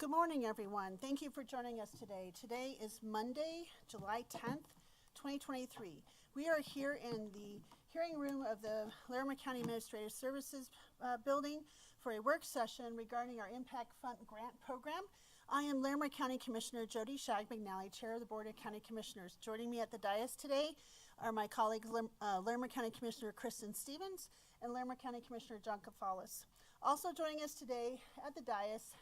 Good morning, everyone. Thank you for joining us today. Today is Monday, July 10th, 2023. We are here in the hearing room of the Laurie County Administrative Services building for a work session regarding our Impact Fund Grant Program. I am Laurie County Commissioner Jody Shag-McNally, Chair of the Board of County Commissioners. Joining me at the dais today are my colleagues, Laurie County Commissioner Kristen Stevens and Laurie County Commissioner John Kafalis. Also joining us today at the dais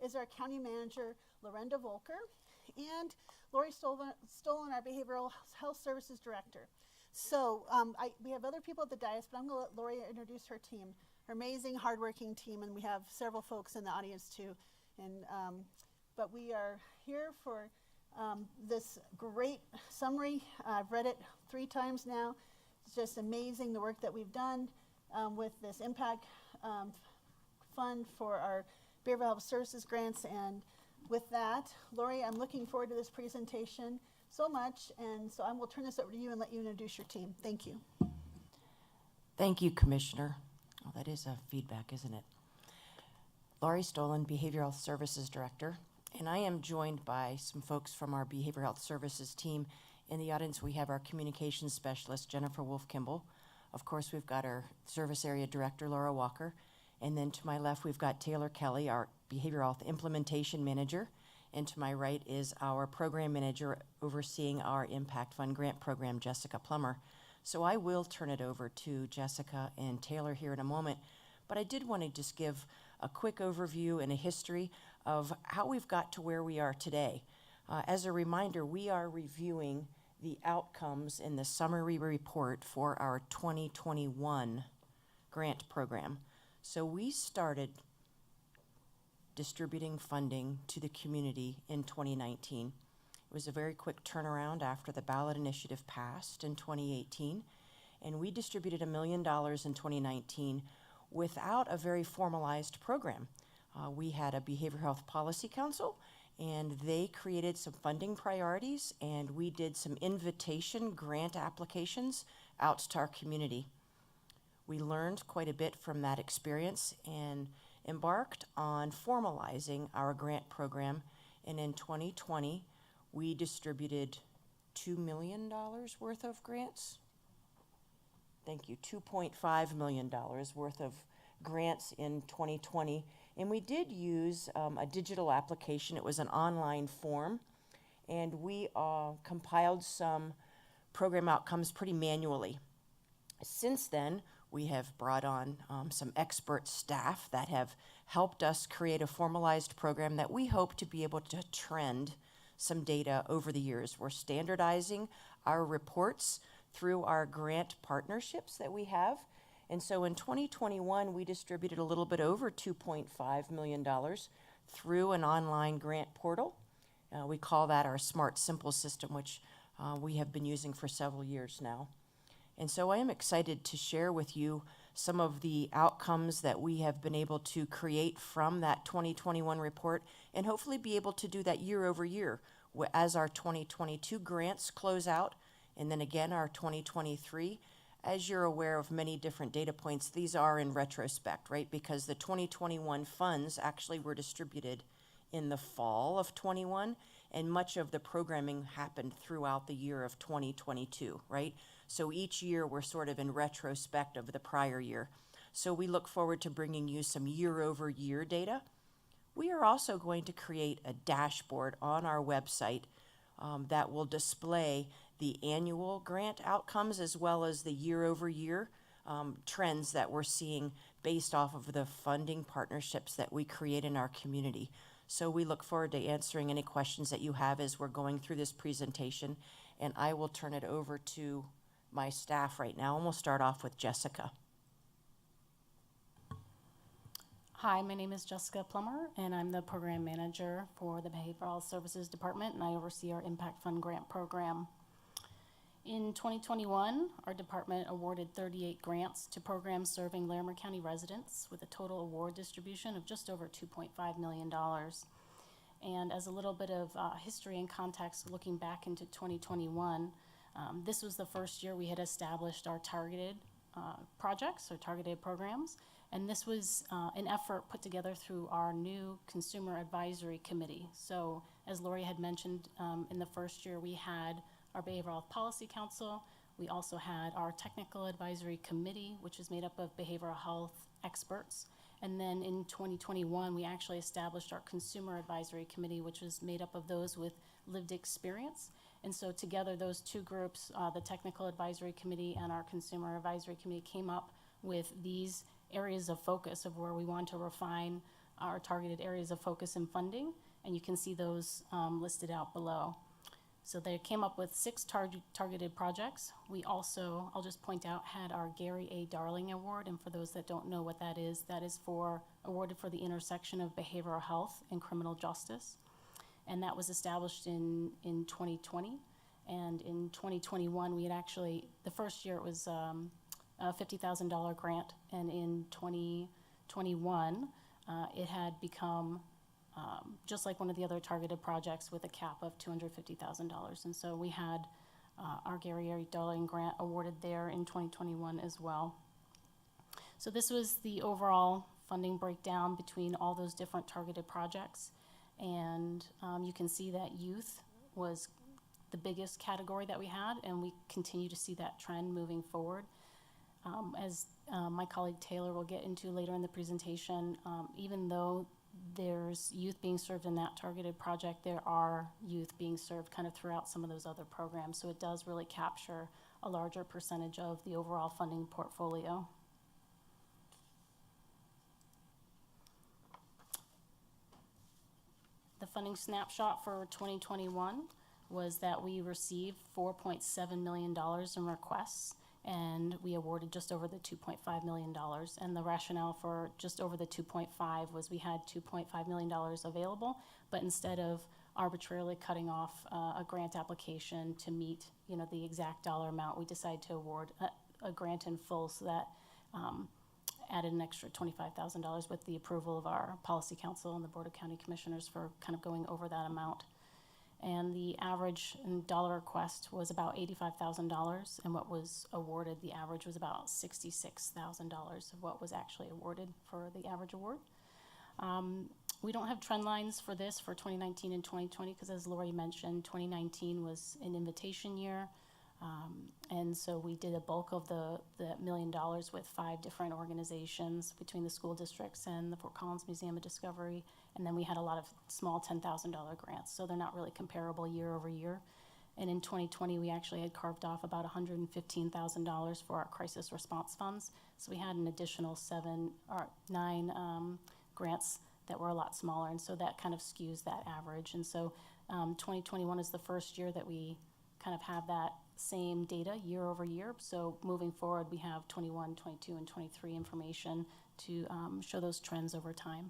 is our County Manager, Lorenda Volker, and Laurie Stolen, our Behavioral Health Services Director. So we have other people at the dais, but I'm going to let Laurie introduce her team, her amazing, hardworking team, and we have several folks in the audience too. But we are here for this great summary. I've read it 3 times now. It's just amazing the work that we've done with this Impact Fund for our Behavioral Health Services grants. And with that, Laurie, I'm looking forward to this presentation so much, and so I will turn this over to you and let you introduce your team. Thank you. Thank you, Commissioner. Oh, that is a feedback, isn't it? Laurie Stolen, Behavioral Health Services Director, and I am joined by some folks from our Behavioral Health Services team. In the audience, we have our Communications Specialist, Jennifer Wolf-Kimball. Of course, we've got our Service Area Director, Laura Walker. And then to my left, we've got Taylor Kelly, our Behavioral Health Implementation Manager. And to my right is our Program Manager overseeing our Impact Fund Grant Program, Jessica Plummer. So I will turn it over to Jessica and Taylor here in a moment. But I did want to just give a quick overview and a history of how we've got to where we are today. As a reminder, we are reviewing the outcomes in the summary report for our 2021 grant program. So we started distributing funding to the community in 2019. It was a very quick turnaround after the ballot initiative passed in 2018, and we distributed $1 million in 2019 without a very formalized program. We had a Behavioral Health Policy Council, and they created some funding priorities, and we did some invitation grant applications out to our community. We learned quite a bit from that experience and embarked on formalizing our grant program. And in 2020, we distributed $2 million worth of grants. Thank you, $2.5 million worth of grants in 2020. And we did use a digital application. It was an online form. And we compiled some program outcomes pretty manually. Since then, we have brought on some expert staff that have helped us create a formalized program that we hope to be able to trend some data over the years. We're standardizing our reports through our grant partnerships that we have. And so in 2021, we distributed a little bit over $2.5 million through an online grant portal. We call that our Smart Simple system, which we have been using for several years now. And so I am excited to share with you some of the outcomes that we have been able to create from that 2021 report, and hopefully be able to do that year over year as our 2022 grants close out, and then again our 2023. As you're aware of many different data points, these are in retrospect, right? Because the 2021 funds actually were distributed in the fall of 21, and much of the programming happened throughout the year of 2022, right? So each year we're sort of in retrospect of the prior year. So we look forward to bringing you some year-over-year data. We are also going to create a dashboard on our website that will display the annual grant outcomes as well as the year-over-year trends that we're seeing based off of the funding partnerships that we create in our community. So we look forward to answering any questions that you have as we're going through this presentation, and I will turn it over to my staff right now, and we'll start off with Jessica. Hi, my name is Jessica Plummer, and I'm the Program Manager for the Behavioral Health Services Department, and I oversee our Impact Fund Grant Program. In 2021, our department awarded 38 grants to programs serving Larimer County residents with a total award distribution of just over $2.5 million. And as a little bit of history and context, looking back into 2021, this was the first year we had established our targeted projects or targeted programs, And this was an effort put together through our new Consumer Advisory Committee. So as Laurie had mentioned, in the first year we had our Behavioral Health Policy Council. We also had our Technical Advisory Committee, which is made up of behavioral health experts. And then in 2021, we actually established our Consumer Advisory Committee, which was made up of those with lived experience. And so together, those two groups, the Technical Advisory Committee and our Consumer Advisory Committee, came up with these areas of focus of where we want to refine our targeted areas of focus and funding. And you can see those listed out below. So they came up with 6 targeted projects. We also, I'll just point out, had our Gary A. Darling Award. And for those that don't know what that is awarded for the intersection of behavioral health and criminal justice. And that was established in 2020. And in 2021, we had actually, the first year it was a $50,000 grant. And in 2021, it had become just like one of the other targeted projects with a cap of $250,000. And so we had our Gary A. Darling grant awarded there in 2021 as well. So this was the overall funding breakdown between all those different targeted projects. And you can see that youth was the biggest category that we had, and we continue to see that trend moving forward. As my colleague Taylor will get into later in the presentation, even though there's youth being served in that targeted project, there are youth being served kind of throughout some of those other programs. So it does really capture a larger percentage of the overall funding portfolio. The funding snapshot for 2021 was that we received $4.7 million in requests, and we awarded just over the $2.5 million. And the rationale for just over the 2.5 was we had $2.5 million available, but instead of arbitrarily cutting off a grant application to meet, the exact dollar amount, we decided to award a grant in full. So that added an extra $25,000 with the approval of our Policy Council and the Board of County Commissioners for kind of going over that amount. And the average dollar request was about $85,000, and what was awarded, the average was about $66,000 of what was actually awarded for the average award. We don't have trend lines for this for 2019 and 2020 because, as Laurie mentioned, 2019 was an invitation year. And so we did a bulk of the $1 million with 5 different organizations between the school districts and the Fort Collins Museum of Discovery. And then we had a lot of small $10,000 grants. So they're not really comparable year over year. And in 2020, we actually had carved off about $115,000 for our crisis response funds. So we had an additional 9 grants that were a lot smaller. And so that kind of skews that average. And so 2021 is the first year that we kind of have that same data year over year. So moving forward, we have 21, 22, and 23 information to show those trends over time.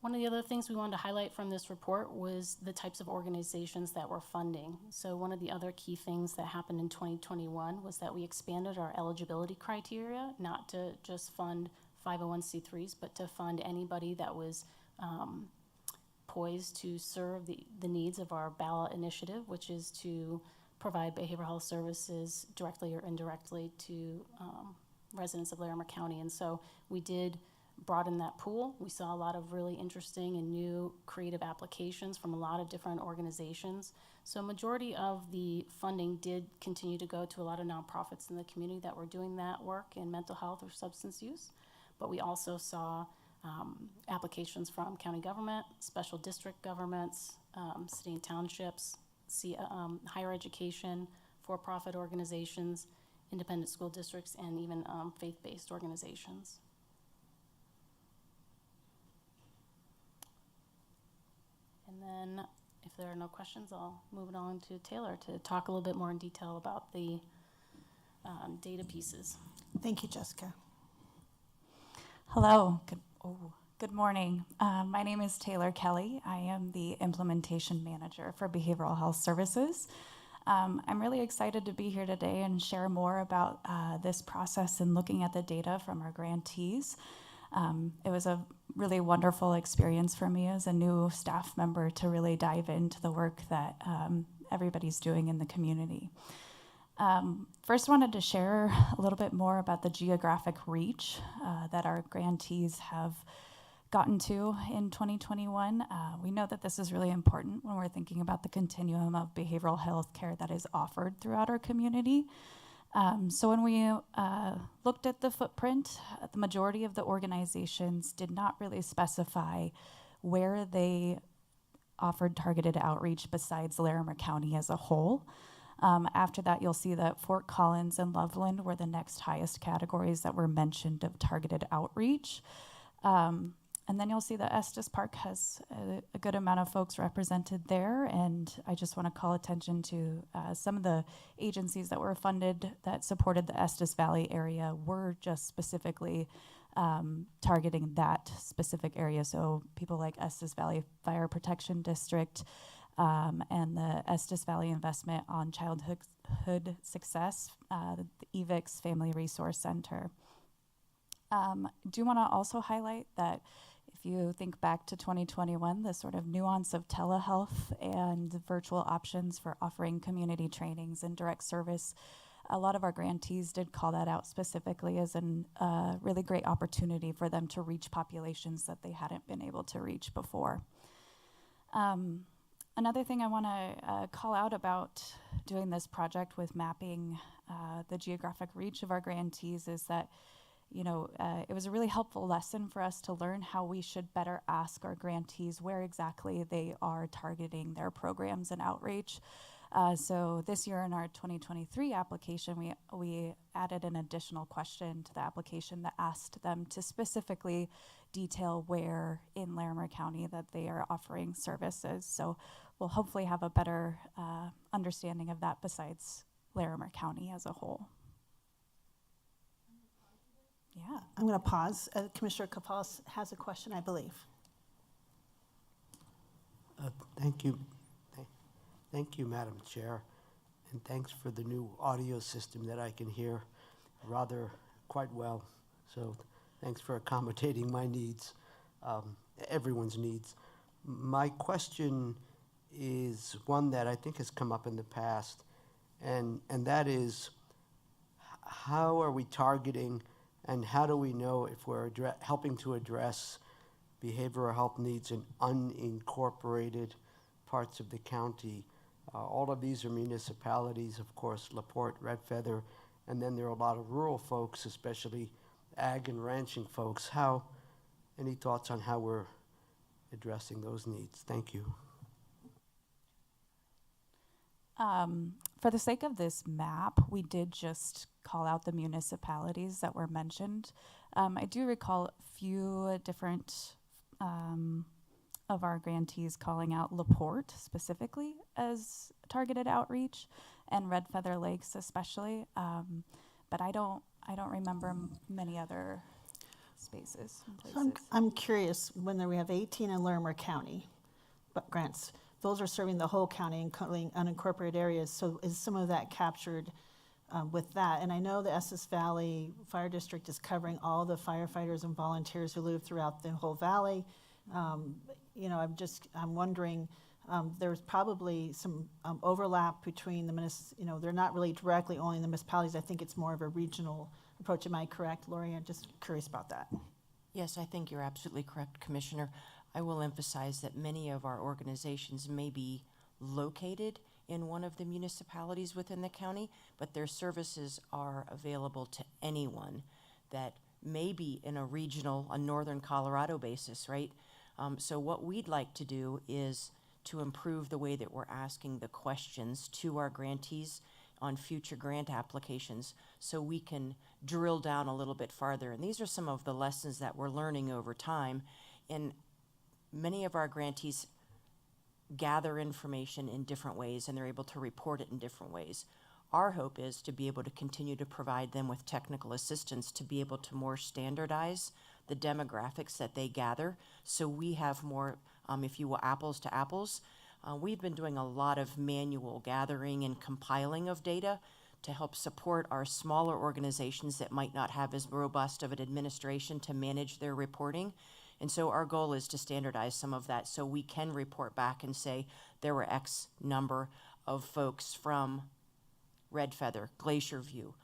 One of the other things we wanted to highlight from this report was the types of organizations that we're funding. So one of the other key things that happened in 2021 was that we expanded our eligibility criteria, not to just fund 501c3s, but to fund anybody that was poised to serve the needs of our ballot initiative, which is to provide behavioral health services directly or indirectly to residents of Larimer County. And so we did broaden that pool. We saw a lot of really interesting and new creative applications from a lot of different organizations. So majority of the funding did continue to go to a lot of nonprofits in the community that were doing that work in mental health or substance use. But we also saw applications from county government, special district governments, city and townships, higher education, for-profit organizations, independent school districts, and even faith-based organizations. And then if there are no questions, I'll move it on to Taylor to talk a little bit more in detail about the data pieces. Thank you, Jessica. Hello. Good morning. My name is Taylor Kelly. I am the implementation manager for behavioral health services. I'm really excited to be here today and share more about this process and looking at the data from our grantees. It was a really wonderful experience for me as a new staff member to really dive into the work that everybody's doing in the community. First, wanted to share a little bit more about the geographic reach that our grantees have gotten to in 2021. We know that this is really important when we're thinking about the continuum of behavioral health care that is offered throughout our community. So when we looked at the footprint, the majority of the organizations did not really specify where they offered targeted outreach besides Larimer County as a whole. After that, you'll see that Fort Collins and Loveland were the next highest categories that were mentioned of targeted outreach. And then you'll see that Estes Park has a good amount of folks represented there. And I just want to call attention to some of the agencies that were funded that supported the Estes Valley area were just specifically targeting that specific area. So people like Estes Valley Fire Protection District and the Estes Valley Investment on Childhood Success, the EVICS Family Resource Center. Do want to also highlight that if you think back to 2021, the sort of nuance of telehealth and virtual options for offering community trainings and direct service, a lot of our grantees did call that out specifically as a really great opportunity for them to reach populations that they hadn't been able to reach before. Another thing I want to call out about doing this project with mapping the geographic reach of our grantees is that it was a really helpful lesson for us to learn how we should better ask our grantees where exactly they are targeting their programs and outreach. So this year in our 2023 application, we added an additional question to the application that asked them to specifically detail where in Larimer County that they are offering services. So we'll hopefully have a better understanding of that besides Larimer County as a whole. Yeah. I'm going to pause. Commissioner Kapalas has a question, I believe. Thank you. Thank you, Madam Chair, and thanks for the new audio system that I can hear quite well. So thanks for accommodating my needs, everyone's needs. My question is one that I think has come up in the past, and that is, how are we targeting and how do we know if we're helping to address behavioral health needs in unincorporated parts of the county? All of these are municipalities, of course, LaPorte, Red Feather, and then there are a lot of rural folks, especially ag and ranching folks. Any thoughts on how we're addressing those needs? Thank you. For the sake of this map, we did just call out the municipalities that were mentioned. I do recall a few different of our grantees calling out LaPorte specifically as targeted outreach, and Red Feather Lakes especially. But I don't remember many other spaces and places. So I'm curious, when we have 18 in Larimer County, but grants, those are serving the whole county, including unincorporated areas. So is some of that captured with that? And I know the Estes Valley Fire District is covering all the firefighters and volunteers who live throughout the whole valley. I'm wondering, there's probably some overlap between the they're not really directly only in the municipalities. I think it's more of a regional approach. Am I correct, Laurie? I'm just curious about that. Yes, I think you're absolutely correct, Commissioner. I will emphasize that many of our organizations may be located in one of the municipalities within the county, but their services are available to anyone that may be in a northern Colorado basis, right? So what we'd like to do is to improve the way that we're asking the questions to our grantees on future grant applications so we can drill down a little bit farther. And these are some of the lessons that we're learning over time. And many of our grantees gather information in different ways and they're able to report it in different ways. Our hope is to be able to continue to provide them with technical assistance to be able to more standardize the demographics that they gather so we have more, if you will, apples to apples. We've been doing a lot of manual gathering and compiling of data to help support our smaller organizations that might not have as robust of an administration to manage their reporting. And so our goal is to standardize some of that so we can report back and say there were X number of folks from Red Feather, Glacier View,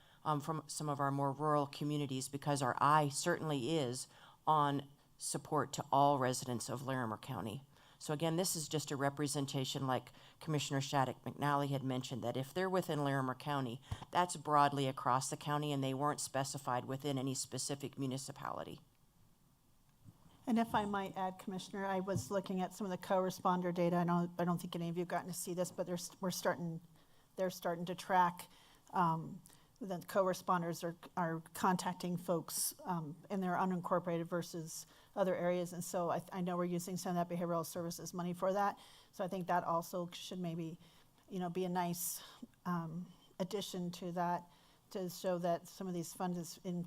from some of our more rural communities, because our eye certainly is on support to all residents of Larimer County. So again, this is just a representation, like Commissioner Shattuck McNally had mentioned, that if they're within Larimer County, that's broadly across the county, and they weren't specified within any specific municipality. And if I might add, Commissioner, I was looking at some of the co-responder data. I don't think any of you have gotten to see this, but they're starting to track. The co-responders are contacting folks in their unincorporated versus other areas. And so I know we're using some of that behavioral services money for that. So I think that also should maybe, be a nice addition to that, to show that some of these funds is in,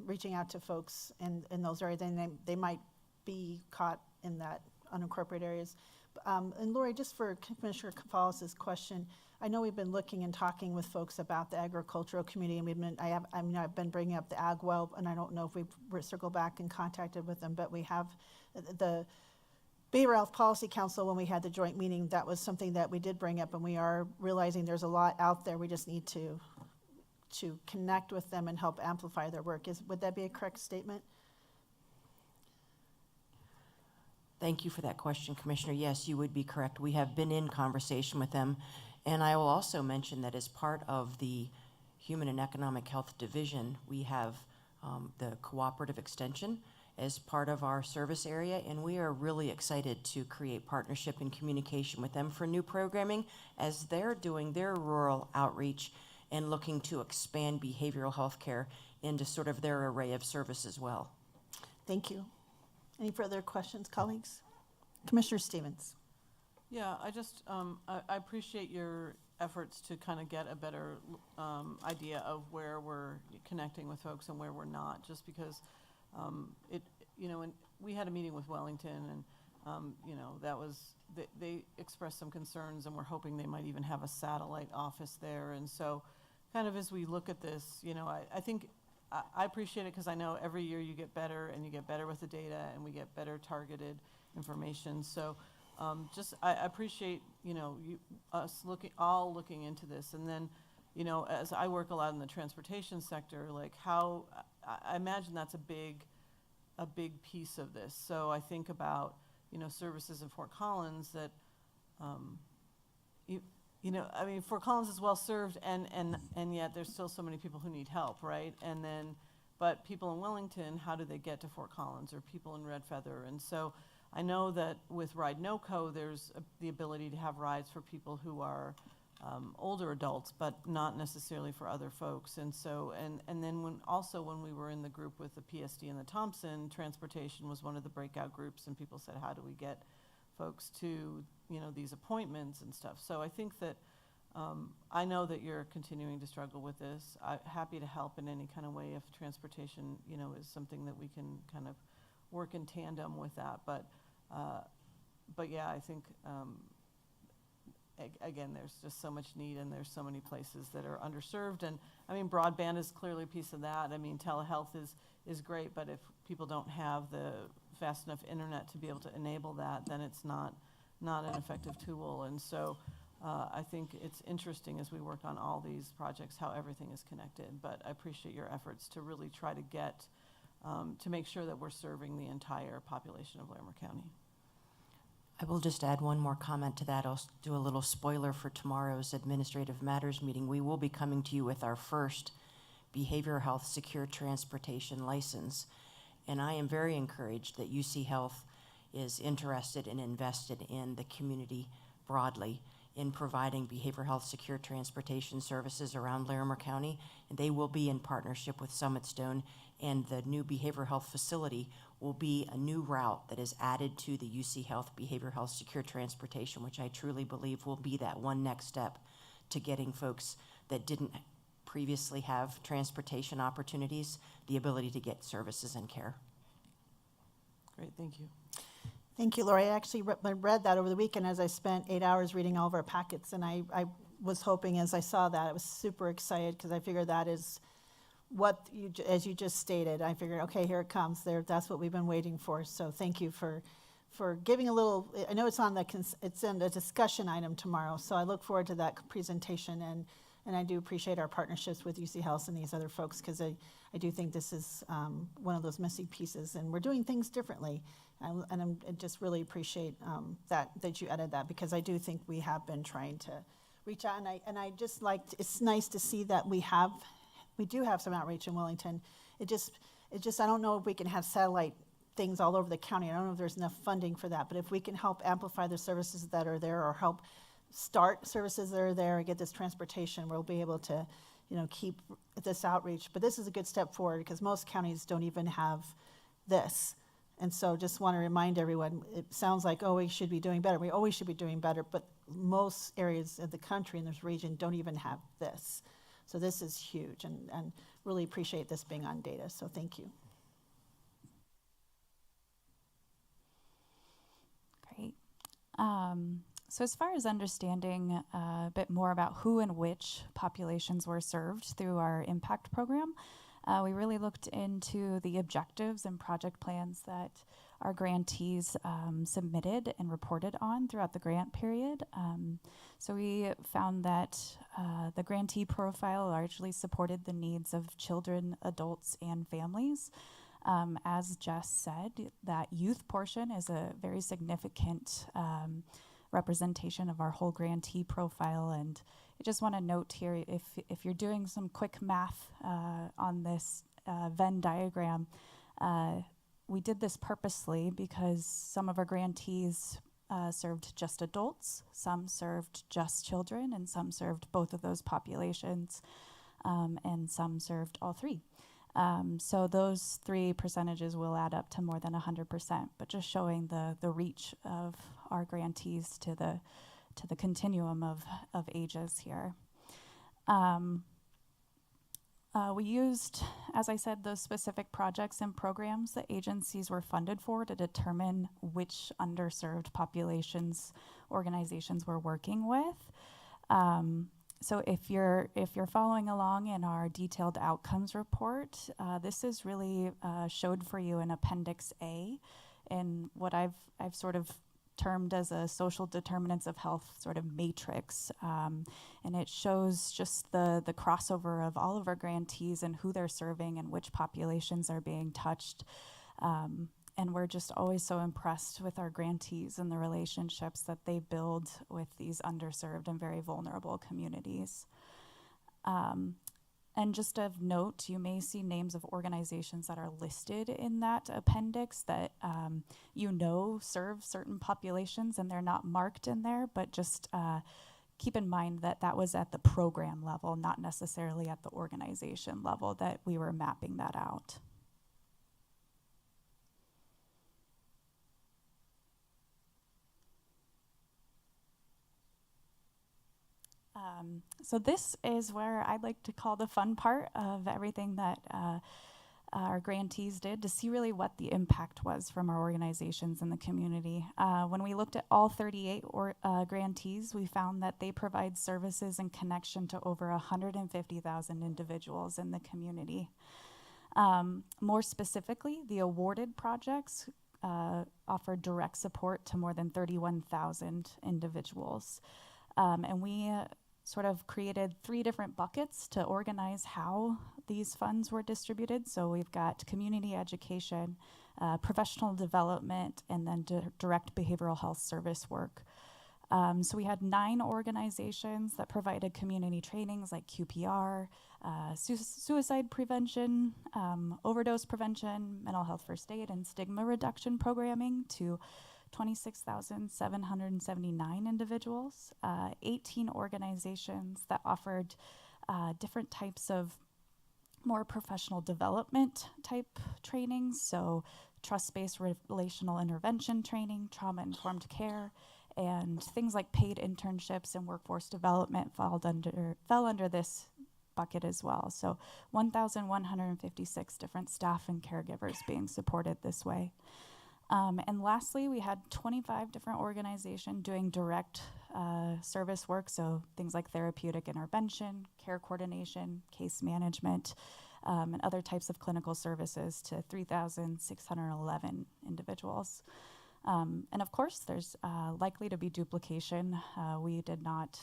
reaching out to folks in those areas. Then they might be caught in that unincorporated areas. And Laurie, just for Commissioner Cafalas' question, I know we've been looking and talking with folks about the agricultural community, and I've been bringing up the ag well, and I don't know if we've circled back and contacted with them, but we have the Behavioral Health Policy Council. When we had the joint meeting, that was something that we did bring up, and we are realizing there's a lot out there. We just need to connect with them and help amplify their work. Would that be a correct statement? Thank you for that question, Commissioner. Yes, you would be correct. We have been in conversation with them. And I will also mention that as part of the Human and Economic Health Division, we have the cooperative extension as part of our service area, and we are really excited to create partnership and communication with them for new programming as they're doing their rural outreach and looking to expand behavioral health care into sort of their array of service as well. Thank you. Any further questions, colleagues? Commissioner Stevens. Yeah, I just, I appreciate your efforts to kind of get a better idea of where we're connecting with folks and where we're not, just because and we had a meeting with Wellington, and, that was, they expressed some concerns, and we're hoping they might even have a satellite office there. And so kind of as we look at this, I think I appreciate it because I know every year you get better, and you get better with the data, and we get better targeted information. So I appreciate, us looking into this. And then, as I work a lot in the transportation sector, like how, I imagine that's a big piece of this. So I think about, services in Fort Collins that, Fort Collins is well served, and yet there's still so many people who need help, right? And then, but people in Wellington, how do they get to Fort Collins, or people in Red Feather? And so I know that with Ride No-Co, there's the ability to have rides for people who are older adults, but not necessarily for other folks. And so, and then when we were in the group with the PSD and the Thompson, transportation was one of the breakout groups, and people said, how do we get folks to, these appointments and stuff? So I think that I know that you're continuing to struggle with this. I'm happy to help in any kind of way if transportation, is something that we can kind of work in tandem with that. But yeah, I think, again, there's just so much need, and there's so many places that are underserved. And broadband is clearly a piece of that. Telehealth is great, but if people don't have the fast enough internet to be able to enable that, then it's not an effective tool. And so I think it's interesting as we work on all these projects how everything is connected. But I appreciate your efforts to really try to get to make sure that we're serving the entire population of Larimer County. I will just add one more comment to that. I'll do a little spoiler for tomorrow's Administrative Matters meeting. We will be coming to you with our first Behavioral Health Secure Transportation license. And I am very encouraged that UC Health is interested and invested in the community broadly in providing behavioral health secure transportation services around Larimer County. And they will be in partnership with Summit Stone, and the new behavioral health facility will be a new route that is added to the UC Health Behavioral Health Secure Transportation, which I truly believe will be that one next step to getting folks that didn't previously have transportation opportunities the ability to get services and care. Great, thank you. Thank you, Laurie. I actually read that over the weekend as I spent 8 hours reading all of our packets, and I was hoping as I saw that, I was super excited because I figured that is what as you just stated. I figured, okay, here it comes. That's what we've been waiting for. So thank you for for giving a little, I know it's on the, it's in the discussion item tomorrow, so I look forward to that presentation, and I do appreciate our partnerships with UC Health and these other folks, because I do think this is one of those missing pieces, and we're doing things differently. I just really appreciate that you added that, because I do think we have been trying to reach out, and I just like, it's nice to see that we do have some outreach in Wellington. It just, I don't know if we can have satellite things all over the county. I don't know if there's enough funding for that, but if we can help amplify the services that are there, or help start services that are there and get this transportation, we'll be able to, keep this outreach. But this is a good step forward, because most counties don't even have this. And so just want to remind everyone, it sounds like, oh, we should be doing better. We always should be doing better, but most areas of the country in this region don't even have this. So this is huge, and really appreciate this being on data. So thank you. Great. So as far as understanding a bit more about who and which populations were served through our impact program, we really looked into the objectives and project plans that our grantees submitted and reported on throughout the grant period. So we found that the grantee profile largely supported the needs of children, adults, and families. As Jess said, that youth portion is a very significant representation of our whole grantee profile, and I just want to note here, if you're doing some quick math on this Venn diagram, we did this purposely because some of our grantees served just adults, some served just children, and some served both of those populations, and some served all three. So those three percentages will add up to more than 100%, but just showing the reach of our grantees to the continuum of ages here. We used, as I said, those specific projects and programs that agencies were funded for to determine which underserved populations organizations were working with. So if you're following along in our detailed outcomes report, this is really showed for you in Appendix A, in what I've sort of termed as a social determinants of health sort of matrix, and it shows just the crossover of all of our grantees and who they're serving and which populations are being touched. And we're just always so impressed with our grantees and the relationships that they build with these underserved and very vulnerable communities. And just of note, you may see names of organizations that are listed in that appendix that serve certain populations, and they're not marked in there, but just keep in mind that that was at the program level, not necessarily at the organization level that we were mapping that out. So this is where I'd like to call the fun part of everything that our grantees did, to see really what the impact was from our organizations in the community. When we looked at all 38 grantees, we found that they provide services and connection to over 150,000 individuals in the community. More specifically, the awarded projects offered direct support to more than 31,000 individuals. And we sort of created 3 different buckets to organize how these funds were distributed. So we've got community education, professional development, and then direct behavioral health service work. So we had 9 organizations that provided community trainings like QPR, suicide prevention, overdose prevention, mental health first aid, and stigma reduction programming to 26,779 individuals, 18 organizations that offered different types of more professional development type trainings, so trust-based relational intervention training, trauma-informed care, and things like paid internships and workforce development fell under this bucket as well. So 1,156 different staff and caregivers being supported this way. And lastly, we had 25 different organizations doing direct service work, so things like therapeutic intervention, care coordination, case management, and other types of clinical services to 3,611 individuals. And of course, there's likely to be duplication. We did not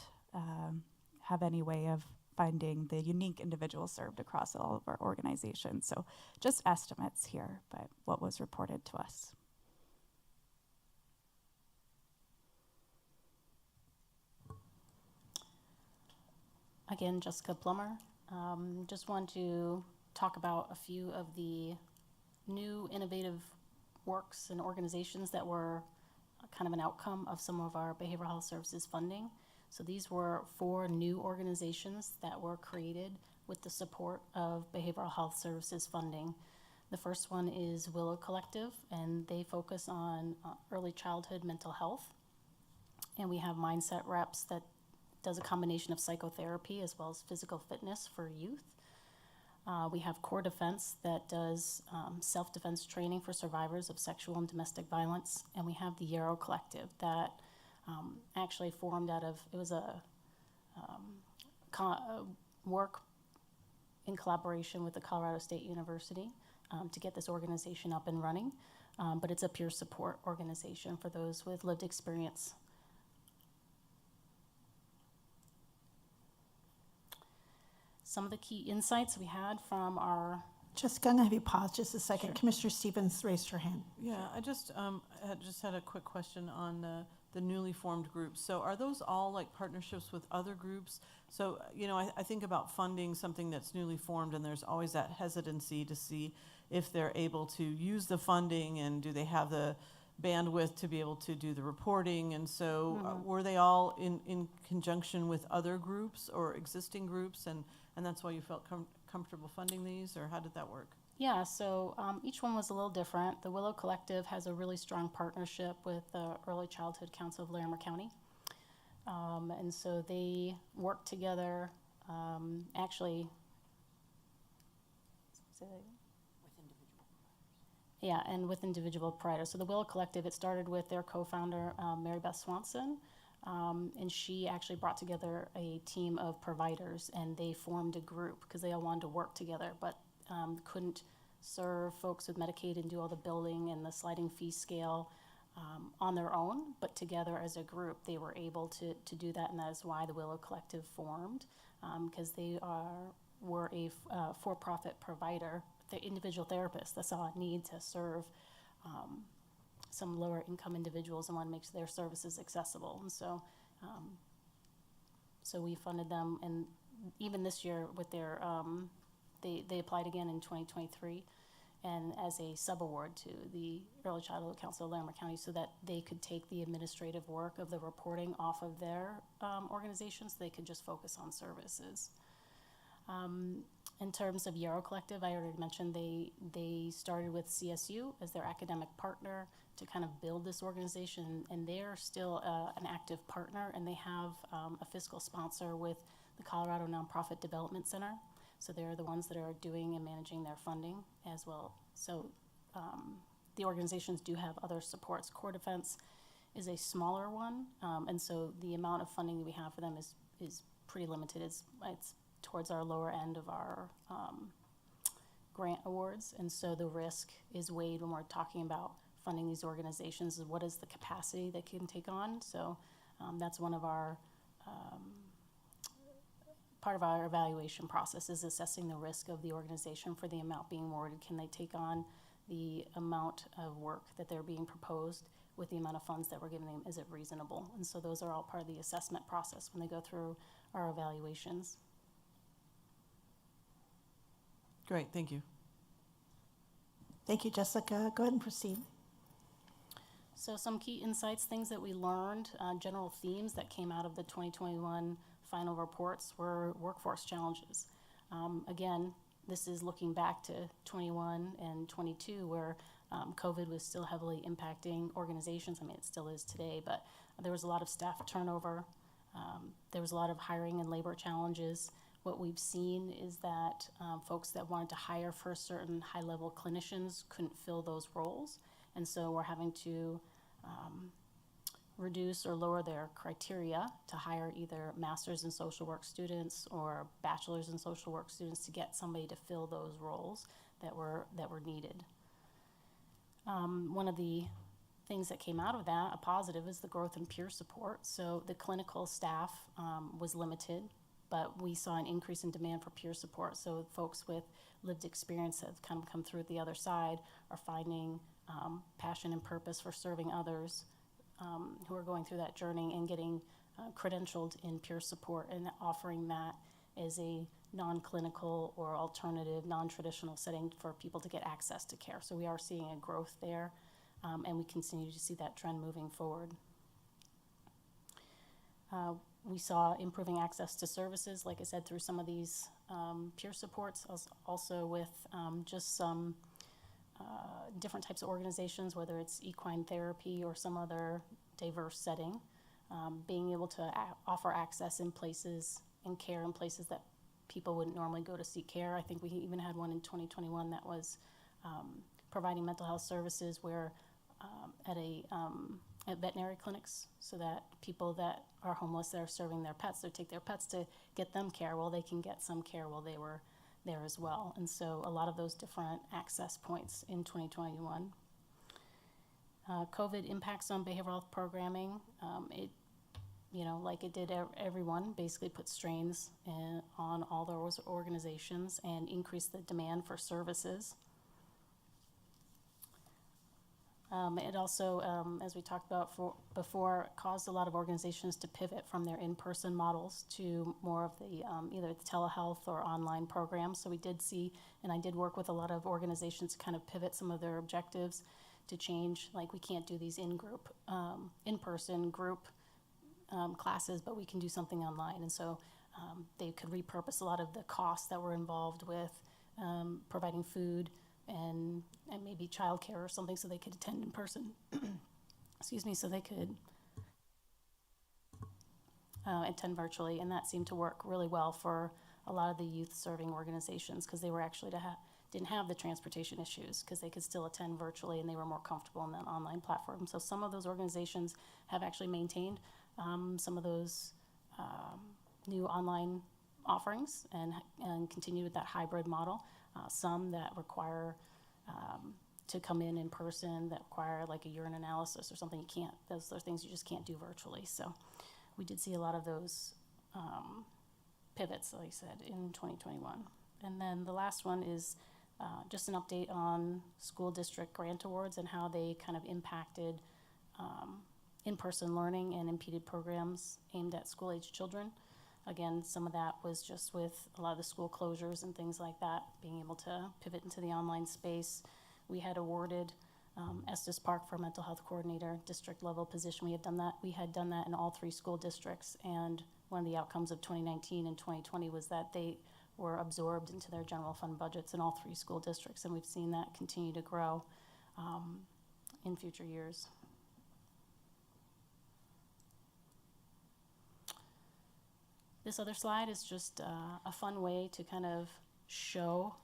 have any way of finding the unique individuals served across all of our organizations. So just estimates here, but what was reported to us. Again, Jessica Plummer. Just want to talk about a few of the new innovative works and organizations that were kind of an outcome of some of our behavioral health services funding. So these were 4 new organizations that were created with the support of behavioral health services funding. The first one is Willow Collective, and they focus on early childhood mental health. And we have Mindset Reps that does a combination of psychotherapy as well as physical fitness for youth. We have Core Defense that does self-defense training for survivors of sexual and domestic violence. And we have the Yarrow Collective that actually formed out of, it was a work in collaboration with the Colorado State University to get this organization up and running. But it's a peer support organization for those with lived experience. Some of the key insights we had from our Jessica, I'm going to have you pause just a second. Sure. Commissioner Stevens raised her hand. Yeah, I just had a quick question on the newly formed groups. So are those all like partnerships with other groups? So, you know, I think about funding something that's newly formed, and there's always that hesitancy to see if they're able to use the funding, and do they have the bandwidth to be able to do the reporting. And so were they all in conjunction with other groups or existing groups, and that's why you felt comfortable funding these, or how did that work? Yeah, so each one was a little different. The Willow Collective has a really strong partnership with the Early Childhood Council of Larimer County. And so they work together, actually, say that again? Yeah, and with individual providers. So the Willow Collective, it started with their co-founder, Mary Beth Swanson, and she actually brought together a team of providers, and they formed a group because they all wanted to work together, but couldn't serve folks with Medicaid and do all the billing and the sliding fee scale on their own, but together as a group they were able to do that, and that is why the Willow Collective formed, because they were a for-profit provider, the individual therapists that saw a need to serve some lower income individuals and want to make their services accessible. And so so we funded them, and even this year with their they applied again in 2023 and as a subaward to the Early Childhood Council of Larimer County, so that they could take the administrative work of the reporting off of their organizations. They could just focus on services. In terms of Yarrow Collective, I already mentioned they started with CSU as their academic partner to kind of build this organization, and they're still an active partner, and they have a fiscal sponsor with the Colorado Nonprofit Development Center. So they're the ones that are doing and managing their funding as well. So the organizations do have other supports. Core Defense is a smaller one, and so the amount of funding that we have for them is pretty limited. It's towards our lower end of our grant awards, and so the risk is weighed when we're talking about funding these organizations, is what is the capacity they can take on. So that's one of our part of our evaluation process, is assessing the risk of the organization for the amount being awarded. Can they take on the amount of work that they're being proposed with the amount of funds that we're giving them? Is it reasonable? And so those are all part of the assessment process when they go through our evaluations. Great, thank you. Thank you, Jessica. Go ahead and proceed. So some key insights, things that we learned, general themes that came out of the 2021 final reports were workforce challenges. Again, this is looking back to 21 and 22, where COVID was still heavily impacting organizations. I mean, it still is today, but there was a lot of staff turnover. There was a lot of hiring and labor challenges. What we've seen is that folks that wanted to hire for certain high-level clinicians couldn't fill those roles, and so we're having to reduce or lower their criteria to hire either master's in social work students or bachelor's in social work students to get somebody to fill those roles that were needed. One of the things that came out of that, a positive, is the growth in peer support. So the clinical staff was limited, but we saw an increase in demand for peer support. So folks with lived experience have kind of come through the other side are finding passion and purpose for serving others who are going through that journey and getting credentialed in peer support and offering that as a non-clinical or alternative, non-traditional setting for people to get access to care. So we are seeing a growth there, and we continue to see that trend moving forward. We saw improving access to services, like I said, through some of these peer supports, also with just some different types of organizations, whether it's equine therapy or some other diverse setting, being able to offer access in places and care in places that people wouldn't normally go to seek care. I think we even had one in 2021 that was providing mental health services where at veterinary clinics, so that people that are homeless that are serving their pets, they take their pets to get them care. Well, they can get some care while they were there as well. And so a lot of those different access points in 2021. COVID impacts on behavioral health programming. It, like it did everyone, basically put strains on all those organizations and increased the demand for services. It also, as we talked about before, caused a lot of organizations to pivot from their in-person models to more of the either the telehealth or online programs. So we did see, and I did work with a lot of organizations to kind of pivot some of their objectives to change. Like, we can't do these in-person group classes, but we can do something online. And so they could repurpose a lot of the costs that were involved with providing food and maybe childcare or something, so they could attend in person. Excuse me, so they could attend virtually, and that seemed to work really well for a lot of the youth serving organizations, because they were actually didn't have the transportation issues, because they could still attend virtually and they were more comfortable in that online platform. So some of those organizations have actually maintained some of those new online offerings and continue with that hybrid model. Some that require to come in person, that require like a urine analysis or something. You can't, those are things you just can't do virtually. So we did see a lot of those pivots, like I said, in 2021. And then the last one is just an update on school district grant awards and how they kind of impacted in-person learning and impeded programs aimed at school-age children. Again, some of that was just with a lot of the school closures and things like that, being able to pivot into the online space. We had awarded Estes Park for a mental health coordinator, district level position. We had done that in all 3 school districts, and one of the outcomes of 2019 and 2020 was that they were absorbed into their general fund budgets in all 3 school districts, and we've seen that continue to grow in future years. This other slide is just a fun way to kind of show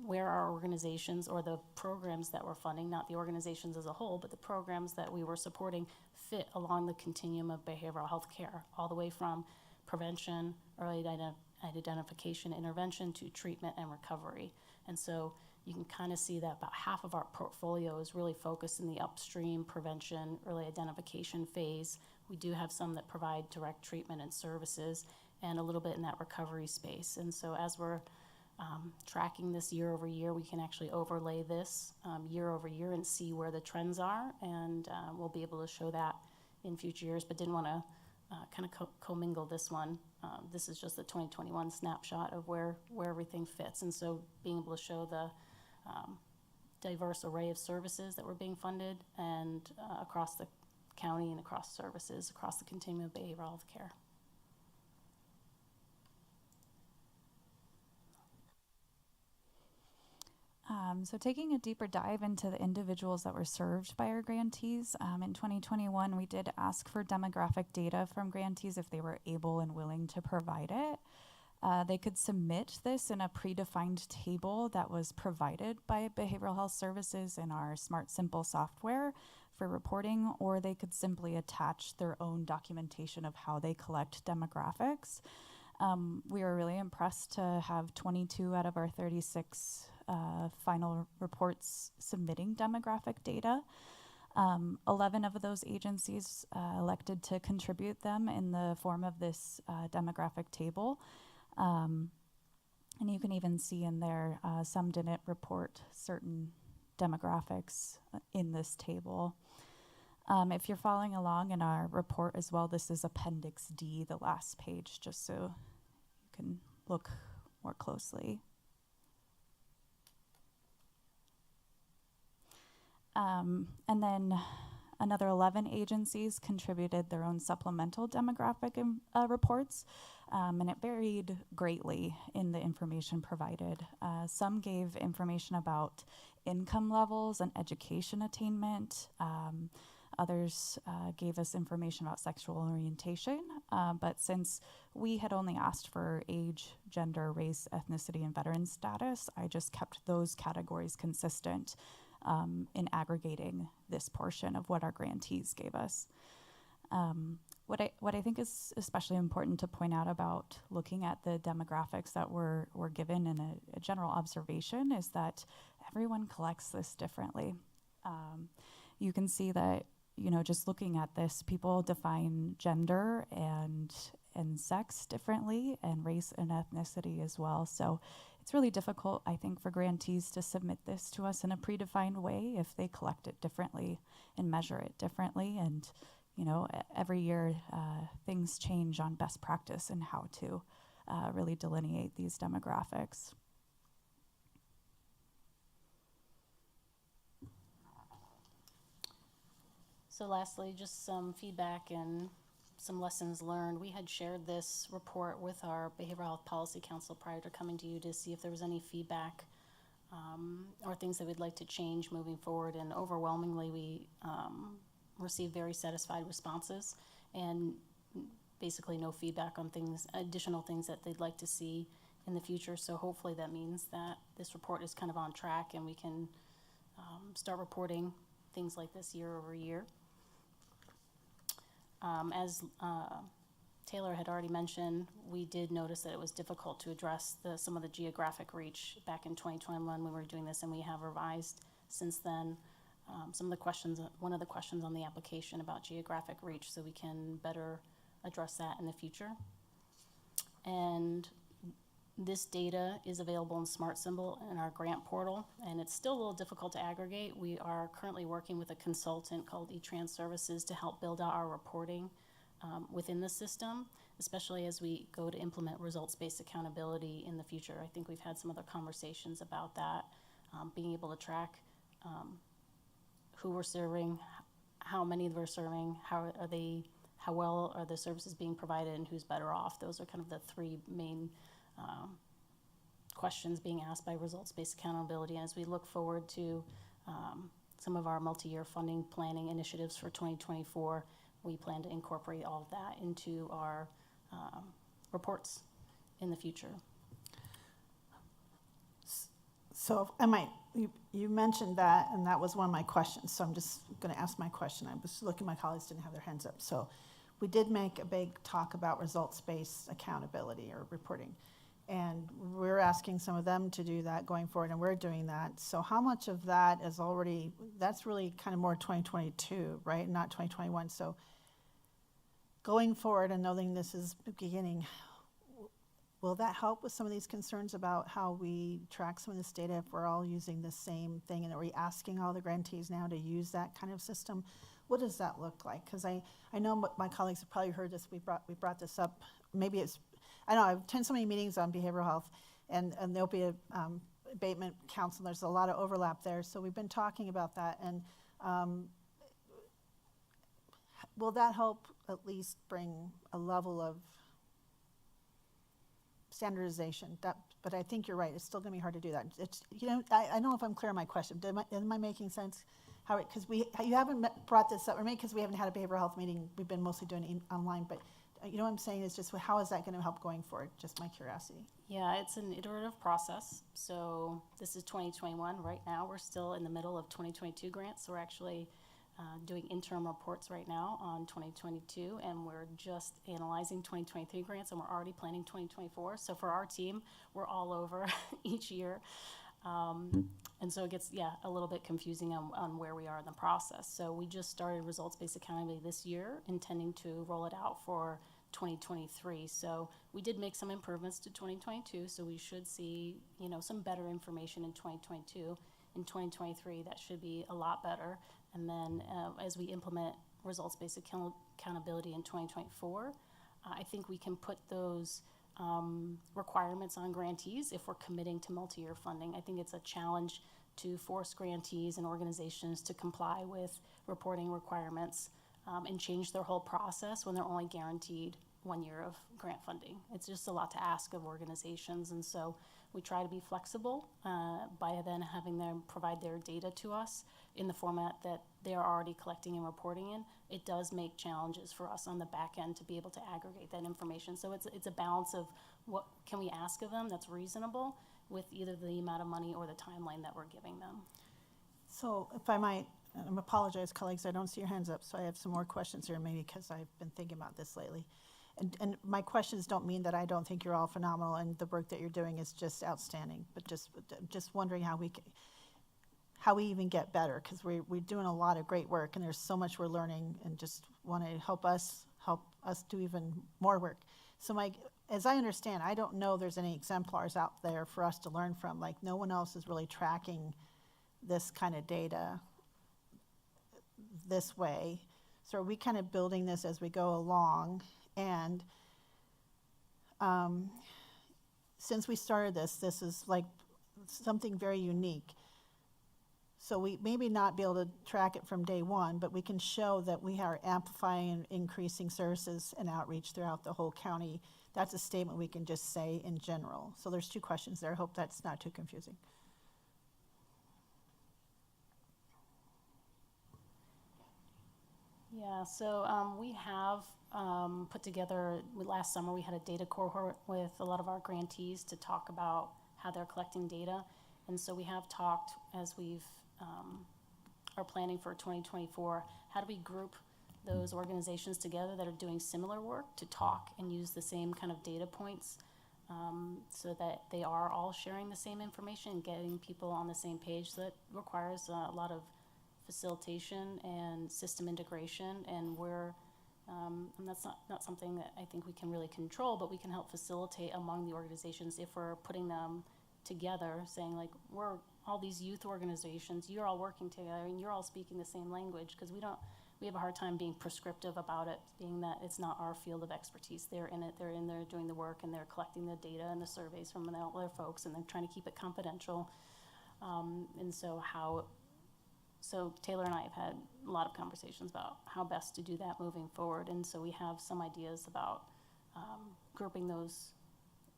where our organizations or the programs that we're funding, not the organizations as a whole, but the programs that we were supporting fit along the continuum of behavioral health care, all the way from prevention, early identification, intervention, to treatment and recovery. And so you can kind of see that about half of our portfolio is really focused in the upstream prevention, early identification phase. We do have some that provide direct treatment and services, and a little bit in that recovery space. And so as we're tracking this year over year, we can actually overlay this year over year and see where the trends are, and we'll be able to show that in future years, but didn't want to kind of commingle this one. This is just the 2021 snapshot of where everything fits. And so being able to show the diverse array of services that were being funded and across the county and across services, across the continuum of behavioral health care. So taking a deeper dive into the individuals that were served by our grantees, in 2021, we did ask for demographic data from grantees if they were able and willing to provide it. They could submit this in a predefined table that was provided by Behavioral Health Services in our Smart Simple software for reporting, or they could simply attach their own documentation of how they collect demographics. We were really impressed to have 22 out of our 36 final reports submitting demographic data. 11 of those agencies elected to contribute them in the form of this demographic table. And you can even see in there, some didn't report certain demographics in this table. If you're following along in our report as well, this is Appendix D, the last page, just so you can look more closely. And then another 11 agencies contributed their own supplemental demographic reports, and it varied greatly in the information provided. Some gave information about income levels and education attainment. Others gave us information about sexual orientation, but since we had only asked for age, gender, race, ethnicity, and veteran status, I just kept those categories consistent in aggregating this portion of what our grantees gave us. What I think is especially important to point out about looking at the demographics that were given in a general observation is that everyone collects this differently. You can see that, just looking at this, people define gender and sex differently, and race and ethnicity as well. So it's really difficult, I think, for grantees to submit this to us in a predefined way if they collect it differently and measure it differently. And, every year things change on best practice and how to really delineate these demographics. So lastly, just some feedback and some lessons learned. We had shared this report with our Behavioral Health Policy Council prior to coming to you to see if there was any feedback or things that we'd like to change moving forward. And overwhelmingly, we received very satisfied responses and basically no feedback on additional things that they'd like to see in the future. So hopefully that means that this report is kind of on track and we can start reporting things like this year over year. As Taylor had already mentioned, we did notice that it was difficult to address some of the geographic reach back in 2021 when we were doing this, and we have revised since then one of the questions on the application about geographic reach, so we can better address that in the future. And this data is available in Smart Symbol in our grant portal, and it's still a little difficult to aggregate. We are currently working with a consultant called eTrans Services to help build out our reporting within the system, especially as we go to implement results-based accountability in the future. I think we've had some other conversations about that, being able to track who we're serving, how many we're serving, how well are the services being provided, and who's better off. Those are kind of the three main questions being asked by results-based accountability. And as we look forward to some of our multi-year funding planning initiatives for 2024, we plan to incorporate all of that into our reports in the future. So you mentioned that, and that was one of my questions, so I'm just going to ask my question. I was looking, my colleagues didn't have their hands up. So we did make a big talk about results-based accountability or reporting, and we're asking some of them to do that going forward, and we're doing that. So how much of that is already, that's really kind of more 2022, right, not 2021. So going forward and knowing this is beginning, will that help with some of these concerns about how we track some of this data if we're all using the same thing? And are we asking all the grantees now to use that kind of system? What does that look like? Because I know my colleagues have probably heard this. We brought this up. Maybe it's, I know I've attended so many meetings on behavioral health, and there'll be a abatement council. There's a lot of overlap there. So we've been talking about that. And will that help at least bring a level of standardization? But I think you're right. It's still going to be hard to do that. It's, I don't know if I'm clear on my question. Am I making sense? Because you haven't brought this up, or maybe because we haven't had a behavioral health meeting, we've been mostly doing it online, but you know what I'm saying is just how is that going to help going forward? Just my curiosity. Yeah, it's an iterative process. So this is 2021. Right now, we're still in the middle of 2022 grants. So we're actually doing interim reports right now on 2022, and we're just analyzing 2023 grants, and we're already planning 2024. So for our team, we're all over each year. And so it gets, a little bit confusing on where we are in the process. So we just started results-based accountability this year, intending to roll it out for 2023. So we did make some improvements to 2022, so we should see, some better information in 2022. In 2023, that should be a lot better. And then as we implement results-based accountability in 2024, I think we can put those requirements on grantees if we're committing to multi-year funding. I think it's a challenge to force grantees and organizations to comply with reporting requirements and change their whole process when they're only guaranteed 1 year of grant funding. It's just a lot to ask of organizations, and so we try to be flexible by then having them provide their data to us in the format that they are already collecting and reporting in. It does make challenges for us on the back end to be able to aggregate that information. So it's a balance of what can we ask of them that's reasonable with either the amount of money or the timeline that we're giving them. So if I might, I apologize, colleagues, I don't see your hands up, so I have some more questions here, maybe because I've been thinking about this lately. And my questions don't mean that I don't think you're all phenomenal and the work that you're doing is just outstanding, but just wondering how we even get better, because we're doing a lot of great work and there's so much we're learning, and just want to help us do even more work. So as I understand, I don't know there's any exemplars out there for us to learn from. Like, no one else is really tracking this kind of data this way. So are we kind of building this as we go along? And since we started this is like something very unique. So we maybe not be able to track it from day one, but we can show that we are amplifying and increasing services and outreach throughout the whole county. That's a statement we can just say in general. So there's two questions there. I hope that's not too confusing. Yeah, so we have put together, last summer we had a data cohort with a lot of our grantees to talk about how they're collecting data. And so we have talked, as we've are planning for 2024, how do we group those organizations together that are doing similar work to talk and use the same kind of data points so that they are all sharing the same information and getting people on the same page. So that requires a lot of facilitation and system integration, and and that's not something that I think we can really control, but we can help facilitate among the organizations if we're putting them together, saying like, we're all these youth organizations, you're all working together and you're all speaking the same language, because we have a hard time being prescriptive about it, being that it's not our field of expertise. They're in it, they're in there doing the work, and they're collecting the data and the surveys from other folks, and they're trying to keep it confidential. So Taylor and I have had a lot of conversations about how best to do that moving forward, and so we have some ideas about grouping those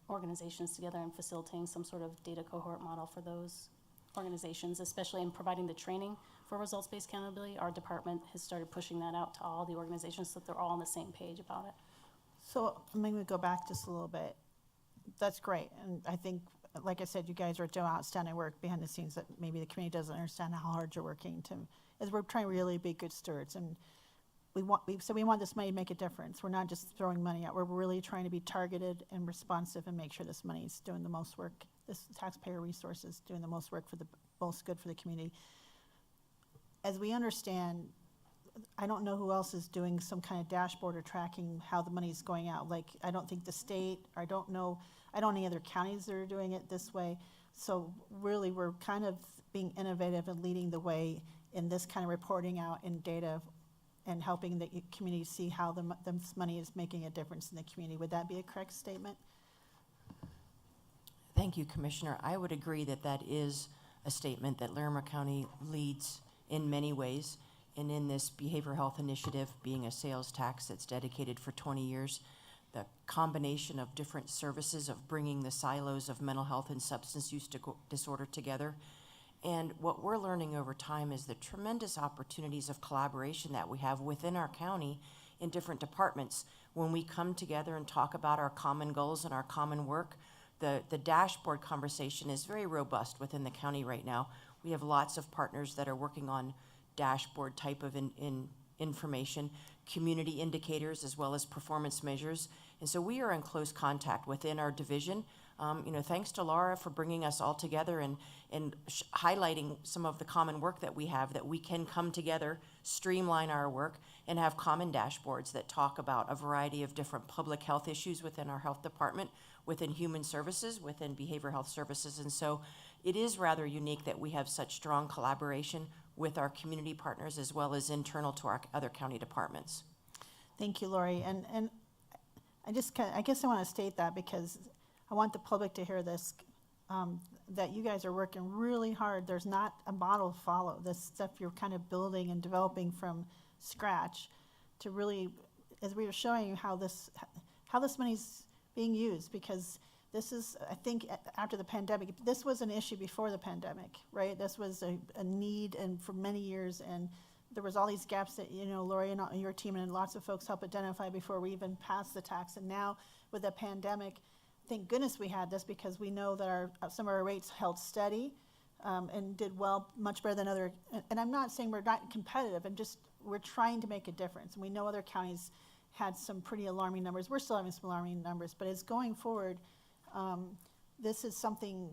organizations together and facilitating some sort of data cohort model for those organizations, especially in providing the training for results-based accountability. Our department has started pushing that out to all the organizations so that they're all on the same page about it. So maybe we go back just a little bit. That's great, and I think, like I said, you guys are doing outstanding work behind the scenes that maybe the community doesn't understand how hard you're working as we're trying to really be good stewards. And we want this money to make a difference. We're not just throwing money out. We're really trying to be targeted and responsive and make sure this money is doing the most work, this taxpayer resource is doing the most work for the most good for the community. As we understand, I don't know who else is doing some kind of dashboard or tracking how the money's going out. Like, I don't think the state, I don't know any other counties that are doing it this way. So really, we're kind of being innovative and leading the way in this kind of reporting out in data and helping the community see how this money is making a difference in the community. Would that be a correct statement? Thank you, Commissioner. I would agree that is a statement that Larimer County leads in many ways. And in this behavioral health initiative, being a sales tax that's dedicated for 20 years, the combination of different services of bringing the silos of mental health and substance use disorder together. And what we're learning over time is the tremendous opportunities of collaboration that we have within our county in different departments. When we come together and talk about our common goals and our common work, the dashboard conversation is very robust within the county right now. We have lots of partners that are working on dashboard type of information, community indicators, as well as performance measures. And so we are in close contact within our division Thanks to Laura for bringing us all together and highlighting some of the common work that we have, that we can come together, streamline our work, and have common dashboards that talk about a variety of different public health issues within our health department, within human services, within behavioral health services. And so it is rather unique that we have such strong collaboration with our community partners as well as internal to our other county departments. Thank you, Laurie. And I guess I want to state that because I want the public to hear this, that you guys are working really hard. There's not a model to follow. This stuff you're kind of building and developing from scratch to really, as we were showing you how this money's being used, because this is, I think, after the pandemic, this was an issue before the pandemic, right? This was a need and for many years, and there was all these gaps that, Laurie and your team and lots of folks helped identify before we even passed the tax. And now with the pandemic, thank goodness we had this, because we know that some of our rates held steady and did well, much better than other. And I'm not saying we're not competitive, we're trying to make a difference. And we know other counties had some pretty alarming numbers. We're still having some alarming numbers, but as going forward, this is something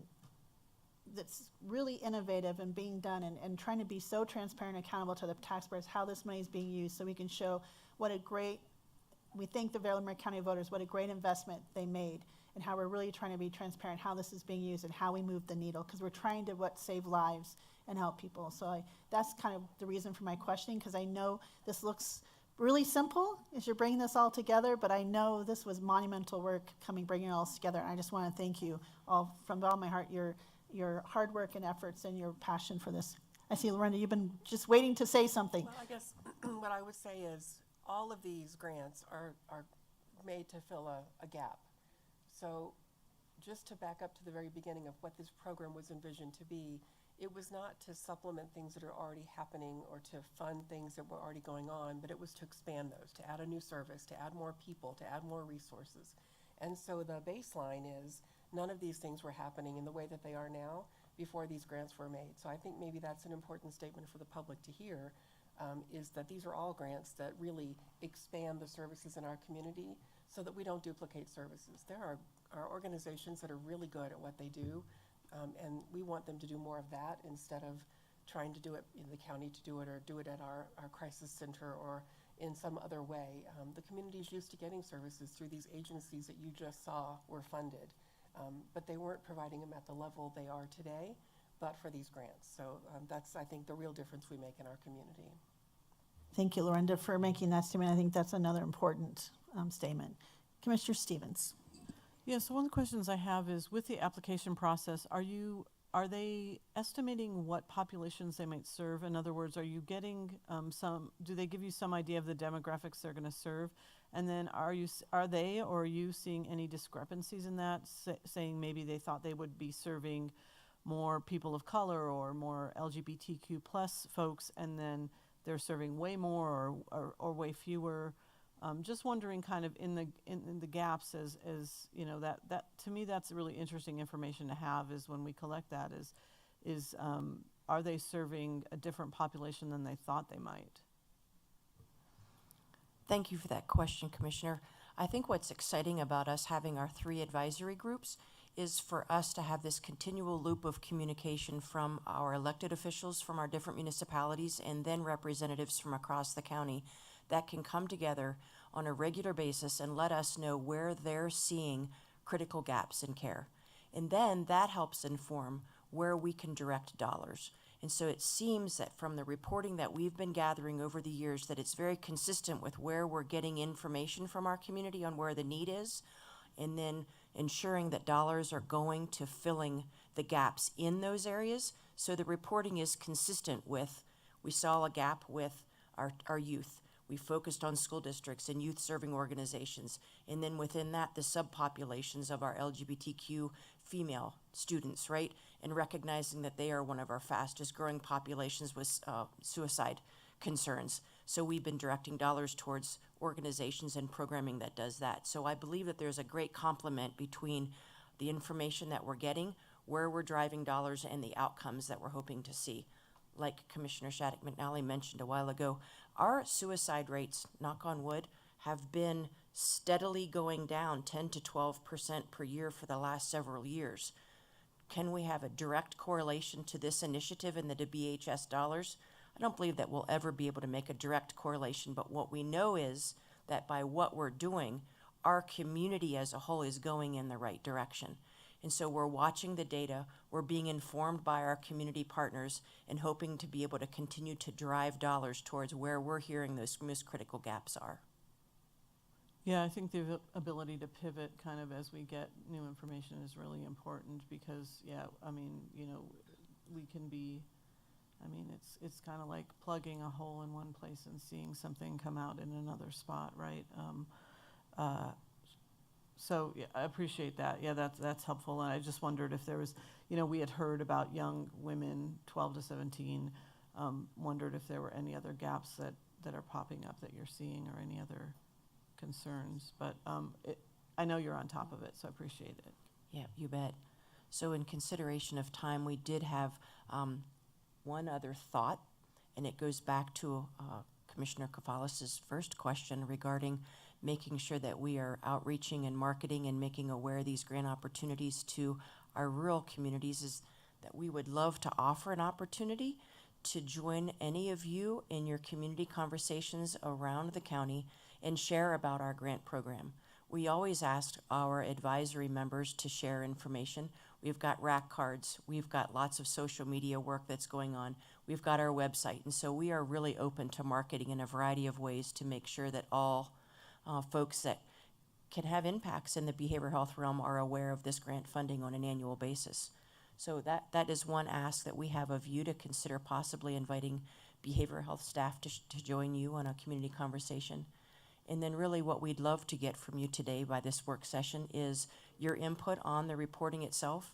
that's really innovative and being done, and trying to be so transparent and accountable to the taxpayers how this money is being used, so we can show we thank the Laramie County voters, what a great investment they made, and how we're really trying to be transparent how this is being used and how we move the needle, because we're trying to save lives and help people. So that's kind of the reason for my questioning, because I know this looks really simple as you're bringing this all together, but I know this was monumental work bringing it all together. And I just want to thank you all from all my heart, your hard work and efforts and your passion for this. I see, Lorinda, you've been just waiting to say something. Well, I guess what I would say is all of these grants are made to fill a gap. So just to back up to the very beginning of what this program was envisioned to be, it was not to supplement things that are already happening or to fund things that were already going on, but it was to expand those, to add a new service, to add more people, to add more resources. And so the baseline is none of these things were happening in the way that they are now before these grants were made. So I think maybe that's an important statement for the public to hear, is that these are all grants that really expand the services in our community so that we don't duplicate services. There are organizations that are really good at what they do, and we want them to do more of that instead of trying to do it in the county to do it, or do it at our crisis center or in some other way. The community is used to getting services through these agencies that you just saw were funded, but they weren't providing them at the level they are today, but for these grants. So that's, I think, the real difference we make in our community. Thank you, Lorinda, for making that statement. I think that's another important statement. Commissioner Stevens. Yeah, so one of the questions I have is, with the application process, are they estimating what populations they might serve? In other words, are you getting do they give you some idea of the demographics they're going to serve? And then are you seeing any discrepancies in that, saying maybe they thought they would be serving more people of color or more LGBTQ plus folks, and then they're serving way more or way fewer? Just wondering, kind of in the gaps, as that to me, that's really interesting information to have, is when we collect that, is are they serving a different population than they thought they might? Thank you for that question, Commissioner. I think what's exciting about us having our 3 advisory groups is for us to have this continual loop of communication from our elected officials from our different municipalities, and then representatives from across the county that can come together on a regular basis and let us know where they're seeing critical gaps in care. And then that helps inform where we can direct dollars. And so it seems that from the reporting that we've been gathering over the years, that it's very consistent with where we're getting information from our community on where the need is, and then ensuring that dollars are going to filling the gaps in those areas. So the reporting is consistent with, we saw a gap with our youth. We focused on school districts and youth serving organizations. And then within that, the subpopulations of our LGBTQ female students, right? And recognizing that they are one of our fastest growing populations with suicide concerns. So we've been directing dollars towards organizations and programming that does that. So I believe that there's a great complement between the information that we're getting, where we're driving dollars, and the outcomes that we're hoping to see. Like Commissioner Shattuck McNally mentioned a while ago, our suicide rates, knock on wood, have been steadily going down 10 to 12% per year for the last several years. Can we have a direct correlation to this initiative and the BHS dollars? I don't believe that we'll ever be able to make a direct correlation, but what we know is that by what we're doing, our community as a whole is going in the right direction. And so we're watching the data, we're being informed by our community partners, and hoping to be able to continue to drive dollars towards where we're hearing those most critical gaps are. Yeah, I think the ability to pivot kind of as we get new information is really important because, yeah, I mean, you know, we can be, I mean, it's kind of like plugging a hole in one place and seeing something come out in another spot, right? So yeah, I appreciate that. Yeah, that's helpful. And I just wondered if there was, you know, we had heard about young women, 12 to 17, wondered if there were any other gaps that are popping up that you're seeing or any other concerns. But I know you're on top of it, so I appreciate it. Yeah, you bet. So in consideration of time, we did have one other thought, and it goes back to Commissioner Kafalis's first question regarding making sure that we are outreaching and marketing and making aware these grant opportunities to our rural communities, is that we would love to offer an opportunity to join any of you in your community conversations around the county and share about our grant program. We always ask our advisory members to share information. We've got rack cards, we've got lots of social media work that's going on, we've got our website, and so we are really open to marketing in a variety of ways to make sure that all folks that can have impacts in the behavioral health realm are aware of this grant funding on an annual basis. So that is one ask that we have of you, to consider possibly inviting behavioral health staff to join you on a community conversation. And then really what we'd love to get from you today by this work session is your input on the reporting itself,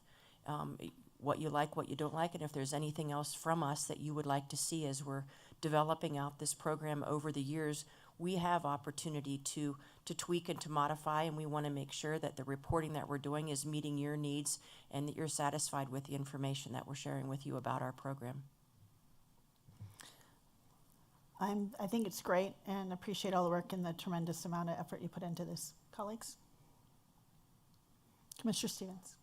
what you like, what you don't like, and if there's anything else from us that you would like to see as we're developing out this program over the years. We have opportunity to tweak and to modify, and we want to make sure that the reporting that we're doing is meeting your needs and that you're satisfied with the information that we're sharing with you about our program. I think it's great and appreciate all the work and the tremendous amount of effort you put into this. Colleagues? Commissioner Stevens.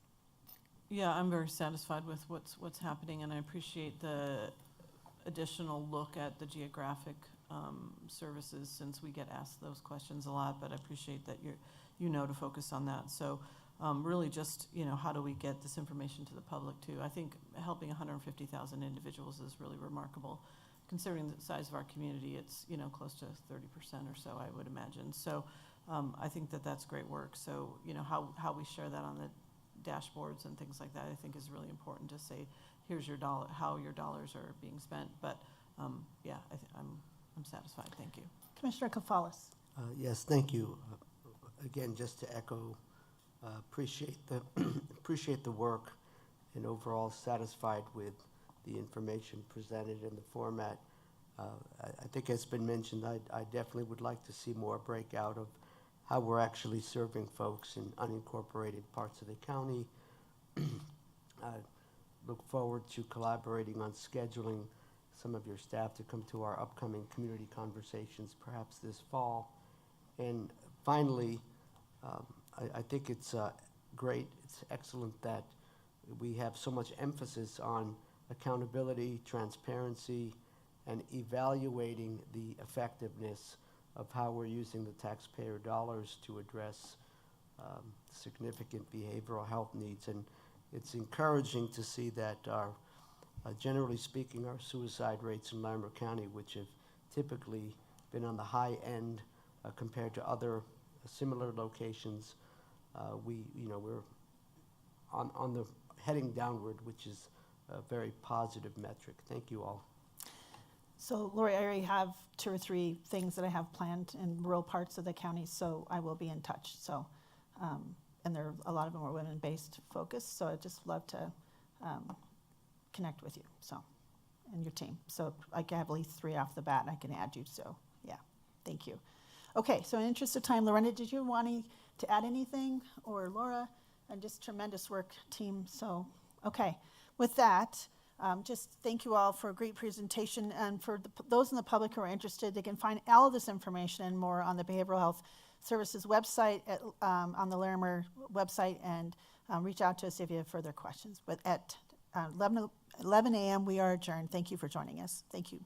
Yeah, I'm very satisfied with what's happening, and I appreciate the additional look at the geographic services, since we get asked those questions a lot, but I appreciate that you know to focus on that. So really just, you know, how do we get this information to the public too? I think helping 150,000 individuals is really remarkable. Considering the size of our community, it's, you know, close to 30% or so, I would imagine. So I think that's great work. So, you know, how we share that on the dashboards and things like that, I think is really important to say, here's your dollar, how your dollars are being spent. But yeah, I'm satisfied. Thank you. Commissioner Kafalis. Yes, thank you. Again, just to echo, appreciate the work, and overall satisfied with the information presented in the format. I think it's been mentioned, I definitely would like to see more breakout of how we're actually serving folks in unincorporated parts of the county. I look forward to collaborating on scheduling some of your staff to come to our upcoming community conversations, perhaps this fall. And finally, I think it's great, it's excellent that we have so much emphasis on accountability, transparency, and evaluating the effectiveness of how we're using the taxpayer dollars to address significant behavioral health needs. And it's encouraging to see that our, generally speaking, our suicide rates in Larimer County, which have typically been on the high end compared to other similar locations, we're on the heading downward, which is a very positive metric. Thank you all. So Laurie, I already have 2 or 3 things that I have planned in rural parts of the county, so I will be in touch. So, and there are a lot of them are women-based focus, so I'd just love to connect with you, so, and your team. So I can have at least 3 off the bat, and I can add you, so yeah, thank you. Okay, so in the interest of time, Lorena, did you want to add anything, or Laura? And just tremendous work, team, so, okay. With that, just thank you all for a great presentation, and for those in the public who are interested, they can find all of this information and more on the Behavioral Health Services website on the Larimer website, and reach out to us if you have further questions. But at 11 a.m. we are adjourned. Thank you for joining us. Thank you.